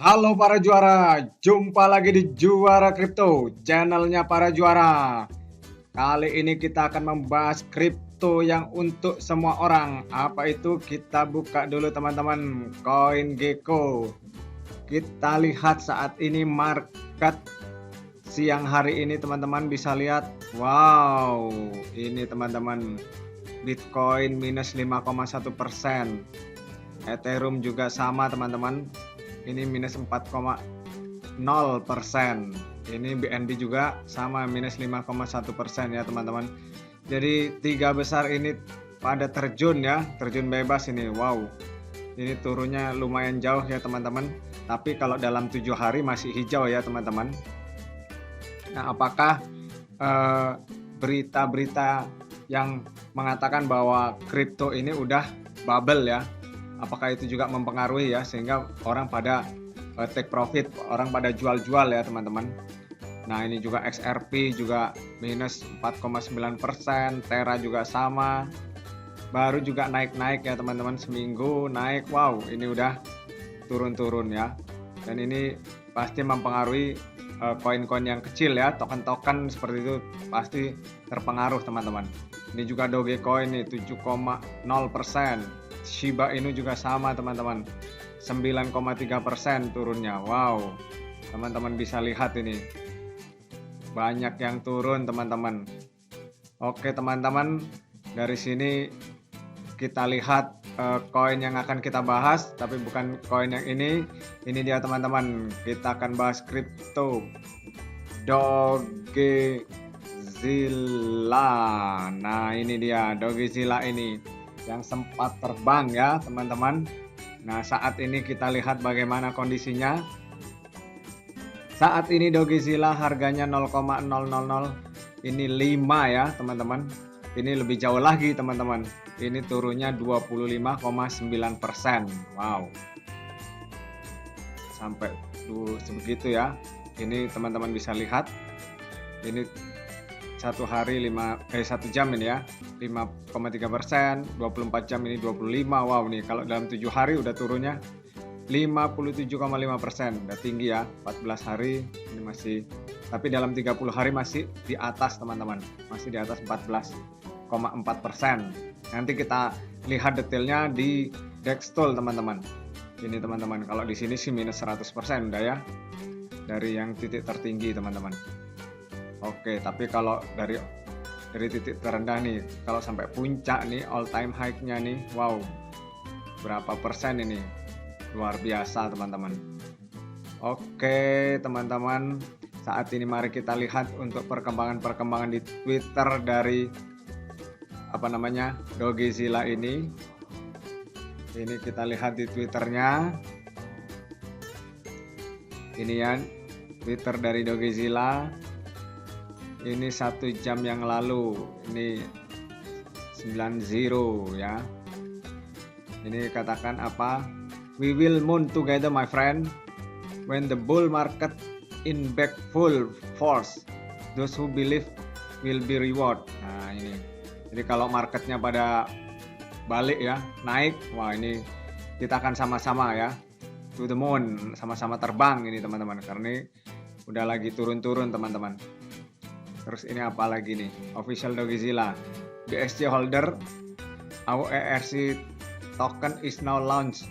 Halo para juara, jumpa lagi di Juara Kripto, channelnya para juara. Kali ini kita akan membahas kripto yang untuk semua orang. Apa itu? Kita buka dulu teman-teman, CoinGecko. Kita lihat saat ini market siang hari ini teman-teman bisa lihat. Wow, ini teman-teman, Bitcoin minus 5,1%. Ethereum juga sama teman-teman. Ini minus 4,0%. Ini BNB juga sama minus 5,1% ya teman-teman. Jadi tiga besar ini pada terjun ya, terjun bebas ini. Wow, ini turunnya lumayan jauh ya teman-teman. Tapi kalau dalam 7 hari masih hijau ya teman-teman. Nah, apakah berita-berita yang mengatakan bahwa kripto ini udah bubble ya? Apakah itu juga mempengaruhi ya sehingga orang pada take profit, orang pada jual-jual ya teman-teman. Nah, ini juga XRP juga minus 4,9%, Terra juga sama. Baru juga naik-naik ya teman-teman, seminggu naik. Wow, ini udah turun-turun ya. Dan ini pasti mempengaruhi koin-koin yang kecil ya, token-token seperti itu pasti terpengaruh teman-teman. Ini juga Dogecoin nih 7,0%. Shiba Inu juga sama teman-teman, 9,3% turunnya. Wow, teman-teman bisa lihat ini banyak yang turun teman-teman. Oke teman-teman, dari sini kita lihat koin yang akan kita bahas, tapi bukan koin yang ini. Ini dia teman-teman, kita akan bahas kripto Dogezilla. Nah, ini dia Dogezilla ini yang sempat terbang ya teman-teman. Nah, saat ini kita lihat bagaimana kondisinya. Saat ini Dogezilla harganya 0,000 ini 5 ya teman-teman. Ini lebih jauh lagi teman-teman. Ini turunnya 25,9%. Wow, sampai sebegitu ya. Ini teman-teman bisa lihat. Ini satu hari 1 jam ini ya 5,3%, 24 jam ini 25. Wow, nih kalau dalam 7 hari udah turunnya 57,5%, udah tinggi ya. 14 hari ini masih, tapi dalam 30 hari masih di atas teman-teman, masih di atas 14,4%. Nanti kita lihat detailnya di Dextol teman-teman. Ini teman-teman, kalau di sini sih minus 100% udah ya, dari yang titik tertinggi teman-teman. Oke, tapi kalau dari titik terendah nih, kalau sampai puncak nih, all time high-nya nih, wow, berapa persen ini? Luar biasa teman-teman. Oke teman-teman, saat ini mari kita lihat untuk perkembangan di Twitter dari Dogezilla ini. Ini kita lihat di Twitternya. Ini ya, Twitter dari Dogezilla. Ini 1 jam yang lalu, ini 90 ya. Ini katakan apa? We will moon together my friend. When the bull market in back full force, those who believe will be reward. Nah, ini. Jadi kalau marketnya pada balik ya, naik, wah ini kita akan sama-sama ya to the moon, sama-sama terbang ini teman-teman, karena udah lagi turun-turun teman-teman. Terus ini apa lagi nih? Official Dogezilla. BSC holder, our ERC token is now launched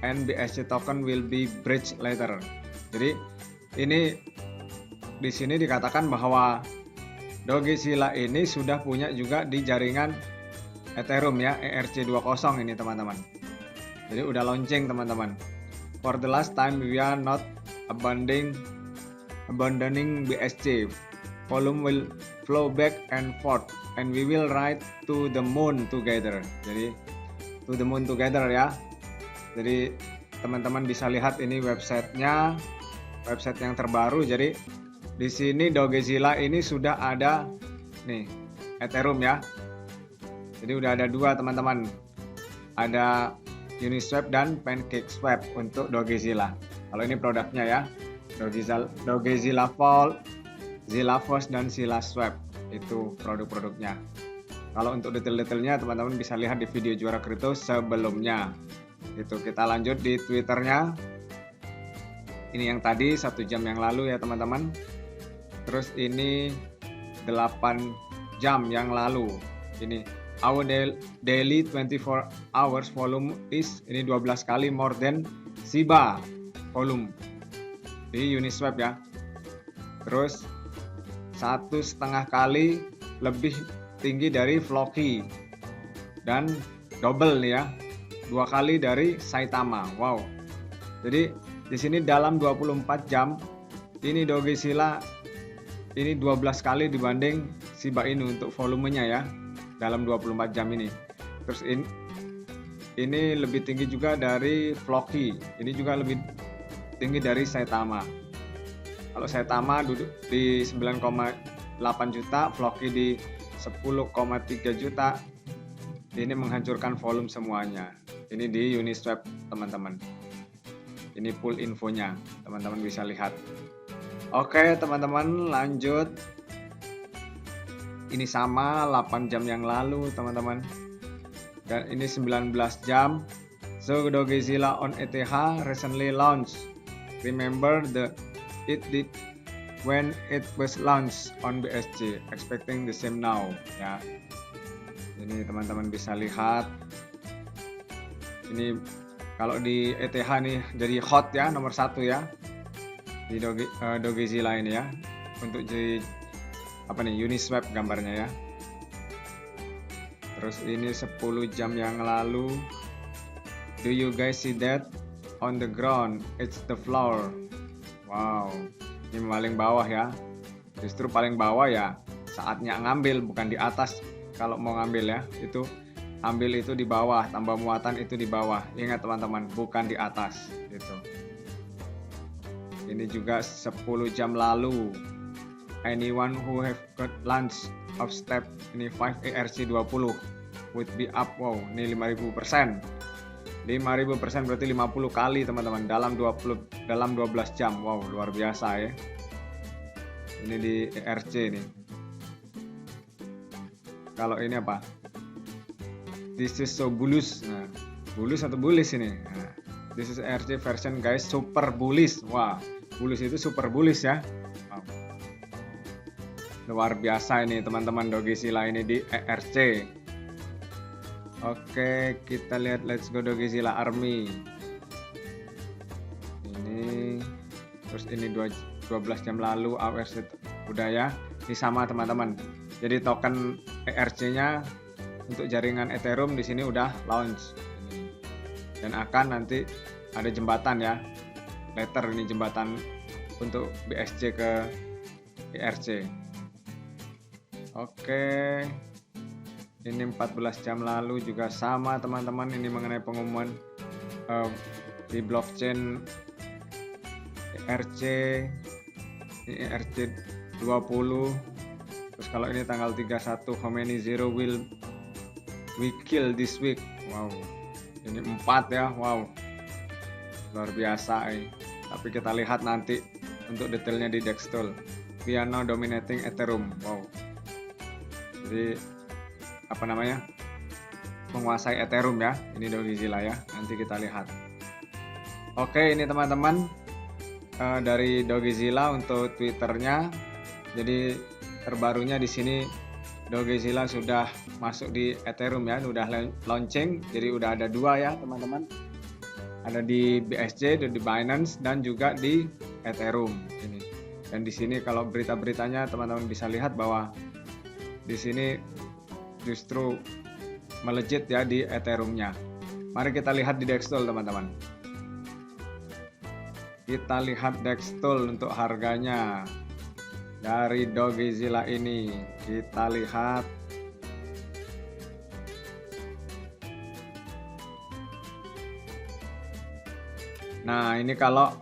and BSC token will be bridged later. Jadi ini di sini dikatakan bahwa Dogezilla ini sudah punya juga di jaringan Ethereum ya, ERC20 ini teman-teman. Jadi udah launching teman-teman. For the last time we are not abandoning BSC. Volume will flow back and forth and we will ride to the moon together. Jadi to the moon together ya. Jadi teman-teman bisa lihat ini websitenya, website yang terbaru. Jadi di sini Dogezilla ini sudah ada nih Ethereum ya. Jadi udah ada 2 teman-teman. Ada Uniswap dan PancakeSwap untuk Dogezilla. Kalau ini produknya ya. Dogezilla Vault, Zillafos dan Sillaswap itu produk-produknya. Kalau untuk detail-detailnya teman-teman bisa lihat di video Juara Kripto sebelumnya. Itu kita lanjut di Twitternya. Ini yang tadi 1 jam yang lalu ya teman-teman. Terus ini 8 jam yang lalu. Ini our daily 24 hours volume is ini 12 kali more than SIBA volume di Uniswap ya. Terus 1,5 kali lebih tinggi dari Floki dan double nih ya, 2 kali dari Saitama. Wow. Jadi di sini dalam 24 jam ini Dogezilla ini 12 kali dibanding Shiba Inu untuk volumenya ya, dalam 24 jam ini. Terus ini lebih tinggi juga dari Floki. Ini juga lebih tinggi dari Saitama. Kalau Saitama duduk di 9,8 juta, Floki di 10,3 juta. Ini menghancurkan volume semuanya. Ini di Uniswap teman-teman. Ini full infonya, teman-teman bisa lihat. Oke teman-teman, lanjut. Ini sama 8 jam yang lalu teman-teman. Dan ini 19 jam. So Dogezilla on ETH recently launched. Remember it did when it was launched on BSC. Expecting the same now ya. Ini teman-teman bisa lihat. Ini kalau di ETH nih jadi hot ya, nomor 1 ya di Dogezilla ini ya, untuk jadi apa nih, Uniswap gambarnya ya. Terus ini 10 jam yang lalu. Do you guys see that on the ground? It's the floor. Wow, ini paling bawah ya. Justru paling bawah ya saatnya ngambil, bukan di atas. Kalau mau ngambil ya, itu ambil itu di bawah, tambah muatan itu di bawah. Ingat teman-teman, bukan di atas gitu. Ini juga 10 jam lalu. Anyone who have got lunch of step ini 5 ERC20 would be up. Wow, ini 5000%. 5000% berarti 50 kali teman-teman dalam 12 jam. Wow, luar biasa ya. Ini di ERC nih. Kalau ini apa? This is so bullish. Nah, bullish atau bullish ini? Nah, this is ERC version guys, super bullish. Wah, bullish itu super bullish ya. Wow. Luar biasa ini teman-teman Dogezilla ini di ERC. Oke, kita lihat Let's Go Dogezilla Army. Ini terus ini 12 jam lalu AWS udah ya. Ini sama teman-teman. Jadi token ERC-nya untuk jaringan Ethereum di sini udah launch. Dan akan nanti ada jembatan ya. Later ini jembatan untuk BSC ke ERC. Oke. Ini 14 jam lalu juga sama teman-teman, ini mengenai pengumuman di blockchain ERC, ini ERC 20. Terus kalau ini tanggal 31, how many zero will we kill this week? Wow, ini 4 ya. Wow, luar biasa Tapi kita lihat nanti untuk detailnya di Dextool. We are now dominating Ethereum. Wow, jadi apa namanya, menguasai Ethereum ya. Ini Dogezilla ya, nanti kita lihat. Oke, ini teman-teman dari Dogezilla untuk Twitternya. Jadi terbarunya di sini Dogezilla sudah masuk di Ethereum ya, udah launching. Jadi udah ada 2 ya teman-teman. Ada di BSC, di Binance, dan juga di Ethereum ini. Dan di sini kalau berita-beritanya teman-teman bisa lihat bahwa di sini justru melejit ya di Ethereum-nya. Mari kita lihat di Dextool teman-teman. Kita lihat Dextool untuk harganya dari Dogezilla ini. Kita lihat. Nah, ini kalau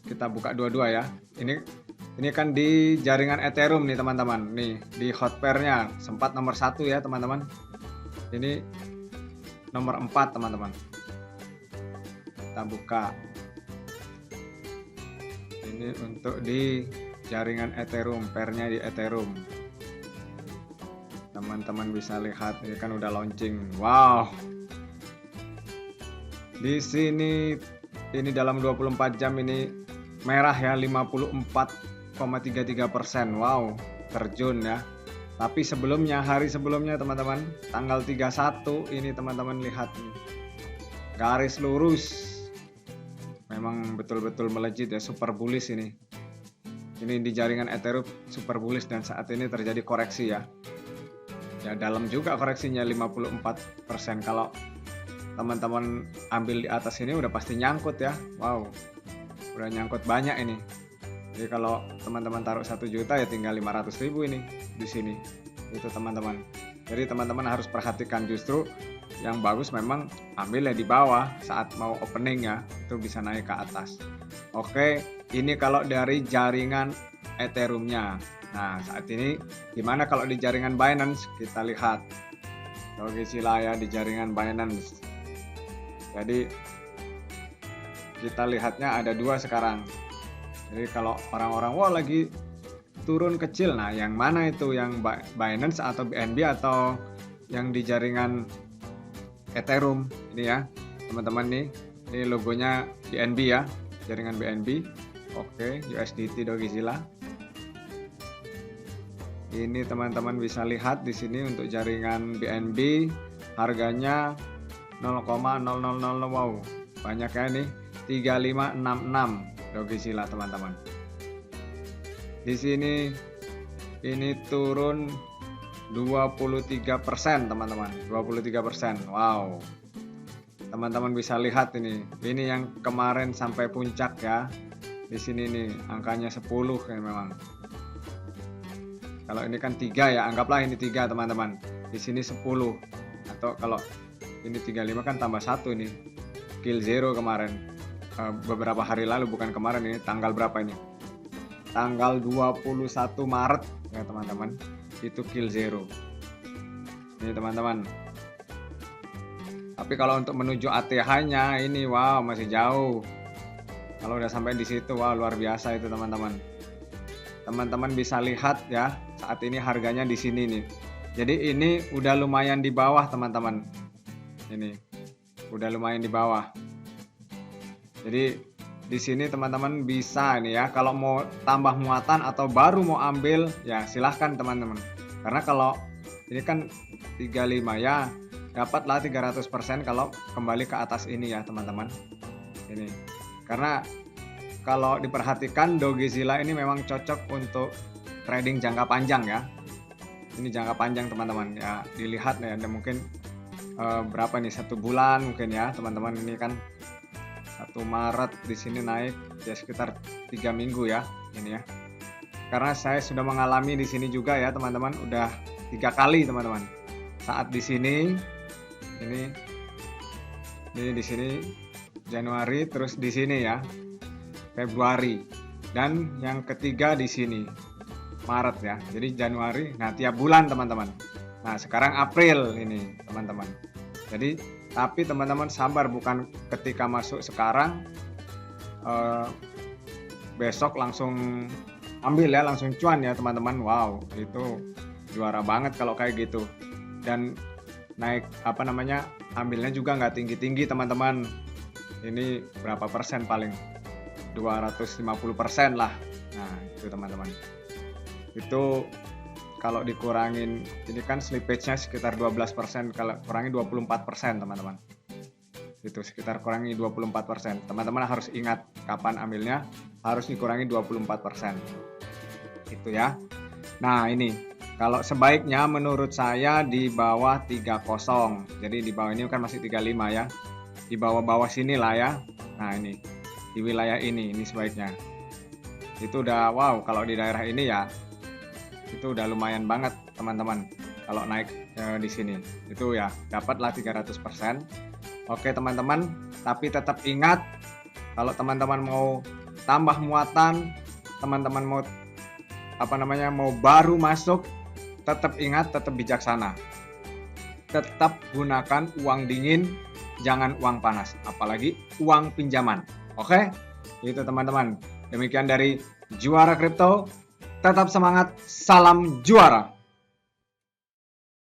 kita buka dua-dua ya. Ini kan di jaringan Ethereum nih teman-teman. Nih di hot pair-nya sempat nomor 1 ya teman-teman. Ini nomor 4 teman-teman. Kita buka. Ini untuk di jaringan Ethereum, pair-nya di Ethereum. Teman-teman bisa lihat ini kan udah launching. Wow. Di sini dalam 24 jam ini merah ya, 54,33%. Wow, terjun ya. Tapi sebelumnya, hari sebelumnya teman-teman, tanggal 31 ini teman-teman lihat nih, garis lurus, memang betul-betul melejit ya, super bullish ini. Ini di jaringan Ethereum super bullish dan saat ini terjadi koreksi ya. Ya dalam juga koreksinya 54%. Kalau teman-teman ambil di atas ini udah pasti nyangkut ya. Wow, udah nyangkut banyak ini. Jadi kalau teman-teman taruh 1 juta ya tinggal 500.000 ini di sini. Itu teman-teman. Jadi teman-teman harus perhatikan, justru yang bagus memang ambil ya di bawah saat mau opening ya, itu bisa naik ke atas. Oke, ini kalau dari jaringan Ethereum-nya. Nah, saat ini gimana kalau di jaringan Binance? Kita lihat. Oke, sila ya di jaringan Binance. Jadi kita lihatnya ada 2 sekarang. Jadi kalau orang-orang wah lagi turun kecil, nah yang mana itu, yang Binance atau BNB atau yang di jaringan Ethereum ini ya teman-teman nih. Ini logonya BNB ya, jaringan BNB. Oke, USDT Doggyzilla. Ini teman-teman bisa lihat di sini untuk jaringan BNB harganya 0,000. Wow, banyak ya ini, 3566 Doggyzilla teman-teman. Di sini ini turun 23% teman-teman, 23%. Wow. Teman-teman bisa lihat ini yang kemarin sampai puncak ya. Di sini nih angkanya 10 ya memang. Kalau ini kan 3 ya, anggaplah ini 3 teman-teman. Di sini 10. Atau kalau ini 35 kan tambah 1 ini. Kill zero kemarin. Beberapa hari lalu, bukan kemarin, ini tanggal berapa ini? Tanggal 21 Maret ya teman-teman. Itu kill zero. Ini teman-teman. Tapi kalau untuk menuju ATH-nya ini wow masih jauh. Kalau udah sampai di situ wow luar biasa itu teman-teman. Teman-teman bisa lihat ya, saat ini harganya di sini nih. Jadi ini udah lumayan di bawah teman-teman. Ini udah lumayan di bawah. Jadi di sini teman-teman bisa nih ya, kalau mau tambah muatan atau baru mau ambil ya silahkan teman-teman. Karena kalau ini kan 35 ya, dapatlah 300% kalau kembali ke atas ini ya teman-teman. Ini karena kalau diperhatikan Doggyzilla ini memang cocok untuk trading jangka panjang ya. Ini jangka panjang teman-teman ya, dilihat ya, ada mungkin berapa nih, 1 bulan mungkin ya teman-teman. Ini kan 1 Maret di sini naik ya sekitar 3 minggu ya ini ya. Karena saya sudah mengalami di sini juga ya teman-teman, udah 3 kali teman-teman. Saat di sini ini di sini Januari, terus di sini ya Februari, dan yang ketiga di sini Maret ya. Jadi Januari, nah tiap bulan teman-teman. Nah sekarang April ini teman-teman. Jadi tapi teman-teman sabar, bukan ketika masuk sekarang besok langsung ambil ya, langsung cuan ya teman-teman. Wow, itu juara banget kalau kayak gitu. Dan naik ambilnya juga nggak tinggi-tinggi teman-teman. Ini berapa persen, paling 250% lah. Nah itu teman-teman. Itu kalau dikurangin, ini kan slippage-nya sekitar 12%, kalau kurangi 24% teman-teman. Itu sekitar kurangi 24%. Teman-teman harus ingat kapan ambilnya, harus dikurangi 24%. Itu ya. Nah ini, kalau sebaiknya menurut saya di bawah 30. Jadi di bawah ini kan masih 35 ya. Di bawah-bawah sini lah ya. Nah ini, di wilayah ini sebaiknya. Itu udah wow, kalau di daerah ini ya itu udah lumayan banget teman-teman. Kalau naik di sini itu ya dapatlah 300%. Oke teman-teman, tapi tetap ingat kalau teman-teman mau tambah muatan, teman-teman mau mau baru masuk, tetap ingat, tetap bijaksana. Tetap gunakan uang dingin, jangan uang panas, apalagi uang pinjaman. Oke? Itu teman-teman. Demikian dari Juara Kripto. Tetap semangat, salam juara.